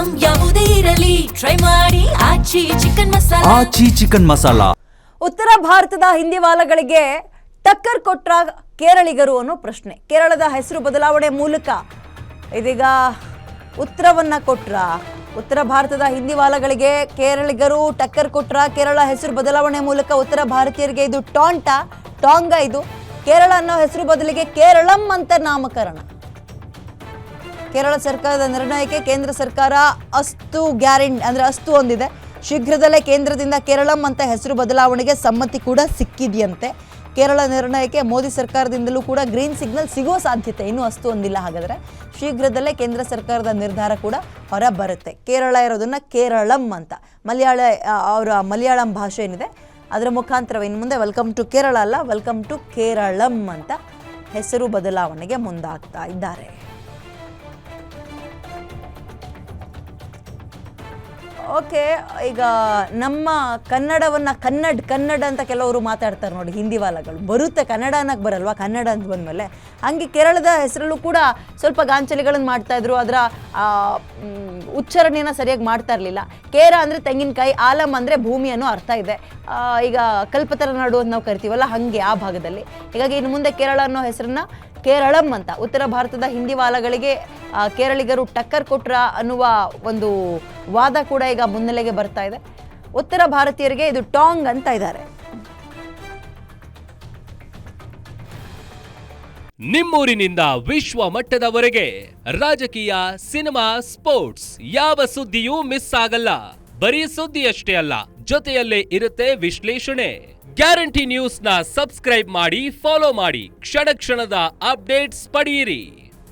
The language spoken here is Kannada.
ಐಟಂ ಯಾವುದೇ ಇರಲಿ ಟ್ರೈ ಮಾಡಿ ಆಚಿ ಚಿಕನ್ ಮಸಾಲಾ. ಉತ್ತರ ಭಾರತದ ಹಿಂದಿವಾಲಗಳಿಗೆ ಟಕ್ಕರ್ ಕೊಟ್ರ ಕೇರಳಿಗರು ಅನ್ನೋ ಪ್ರಶ್ನೆ. ಕೇರಳದ ಹೆಸರು ಬದಲಾವಣೆ ಮೂಲಕ ಇದೀಗ ಉತ್ತರವನ್ನ ಕೊಟ್ರ. ಉತ್ತರ ಭಾರತದ ಹಿಂದಿವಾಲಗಳಿಗೆ ಕೇರಳಿಗರು ಟಕ್ಕರ್ ಕೊಟ್ರ. ಕೇರಳ ಹೆಸರು ಬದಲಾವಣೆ ಮೂಲಕ ಉತ್ತರ ಭಾರತೀಯರಿಗೆ ಇದು ಟಾಂಗ. ಇದು ಕೇರಳ ಅನ್ನೋ ಹೆಸರು ಬದಲಿಗೆ ಕೇರಳಂ ಅಂತ ನಾಮಕರಣ. ಕೇರಳ ಸರ್ಕಾರದ ನಿರ್ಣಯಕ್ಕೆ ಕೇಂದ್ರ ಸರ್ಕಾರ ಅಸ್ತು ಹೊಂದಿದೆ. ಶೀಘ್ರದಲ್ಲೇ ಕೇಂದ್ರದಿಂದ ಕೇರಳಂ ಅಂತ ಹೆಸರು ಬದಲಾವಣೆಗೆ ಸಮ್ಮತಿ ಕೂಡ ಸಿಕ್ಕಿದೆಯಂತೆ. ಕೇರಳ ನಿರ್ಣಯಕ್ಕೆ ಮೋದಿ ಸರ್ಕಾರದಿಂದಲೂ ಕೂಡ ಗ್ರೀನ್ ಸಿಗ್ನಲ್ ಸಿಗೋ ಸಾಧ್ಯತೆ ಇನ್ನೂ ಅಸ್ತು ಹೊಂದಿಲ್ಲ. ಹಾಗಾದರೆ ಶೀಘ್ರದಲ್ಲೇ ಕೇಂದ್ರ ಸರ್ಕಾರದ ನಿರ್ಧಾರ ಕೂಡ ಹೊರ ಬರುತ್ತೆ. ಕೇರಳ ಇರೋದನ್ನ ಕೇರಳಂ ಅಂತ ಮಲಯಾಳಂ ಭಾಷೆ ಏನಿದೆ ಅದರ ಮುಖಾಂತರ ಇನ್ನು ಮುಂದೆ ವೆಲ್ಕಮ್ ಟು ಕೇರಳ ಅಲ್ಲ, ವೆಲ್ಕಮ್ ಟು ಕೇರಳಂ ಅಂತ ಹೆಸರು ಬದಲಾವಣೆಗೆ ಮುಂದಾಗ್ತಾ ಇದ್ದಾರೆ. ಓಕೆ, ಈಗ ನಮ್ಮ ಕನ್ನಡವನ್ನ ಕನ್ನಡ ಅಂತ ಕೆಲವರು ಮಾತಾಡ್ತಾರೆ ನೋಡಿ, ಹಿಂದಿವಾಲಗಳು. ಬರುತ್ತೆ, ಕನ್ನಡ ಅನ್ನಕ್ಕೆ ಬರಲ್ವಾ, ಕನ್ನಡ ಅಂತ ಬಂದಮೇಲೆ. ಹಂಗೆ ಕೇರಳದ ಹೆಸರಲ್ಲೂ ಕೂಡ ಸ್ವಲ್ಪ ಗಾಂಚಲಿಗಳನ್ನು ಮಾಡ್ತಾ ಇದ್ರು. ಅದರ ಉಚ್ಚಾರಣೆಯನ್ನು ಸರಿಯಾಗಿ ಮಾಡ್ತಾ ಇರಲಿಲ್ಲ. ಕೇರ ಅಂದರೆ ತೆಂಗಿನಕಾಯಿ, ಆಲಂ ಅಂದರೆ ಭೂಮಿ ಅನ್ನೋ ಅರ್ಥ ಇದೆ. ಈಗ ಕಲ್ಪತರುನಾಡು ಅಂತ ನಾವು ಕರಿತೀವಲ್ಲ, ಹಾಗೆ ಆ ಭಾಗದಲ್ಲಿ. ಹೀಗಾಗಿ ಇನ್ನು ಮುಂದೆ ಕೇರಳ ಅನ್ನೋ ಹೆಸರನ್ನ ಕೇರಳಂ ಅಂತ. ಉತ್ತರ ಭಾರತದ ಹಿಂದಿವಾಲಗಳಿಗೆ ಕೇರಳಿಗರು ಟಕ್ಕರ್ ಕೊಟ್ರ ಅನ್ನುವ ಒಂದು ವಾದ ಕೂಡ ಈಗ ಮುನ್ನೆಲೆಗೆ ಬರ್ತಾ ಇದೆ. ಉತ್ತರ ಭಾರತೀಯರಿಗೆ ಇದು ಟಾಂಗ್ ಅಂತ ಇದ್ದಾರೆ. ನಿಮ್ಮೂರಿನಿಂದ ವಿಶ್ವ ಮಟ್ಟದವರೆಗೆ ರಾಜಕೀಯ, ಸಿನಿಮಾ, ಸ್ಪೋರ್ಟ್ಸ್ ಯಾವ ಸುದ್ದಿಯೂ ಮಿಸ್ ಆಗಲ್ಲ. ಬರೀ ಸುದ್ದಿಯಷ್ಟೇ ಅಲ್ಲ, ಜೊತೆಯಲ್ಲೇ ಇರುತ್ತೆ ವಿಶ್ಲೇಷಣೆ. ಗ್ಯಾರಂಟಿ ನ್ಯೂಸ್ ನ ಸಬ್ಸ್ಕ್ರೈಬ್ ಮಾಡಿ, ಫಾಲೋ ಮಾಡಿ, ಕ್ಷಣ ಕ್ಷಣದ ಅಪ್ಡೇಟ್ಸ್ ಪಡೆಯಿರಿ.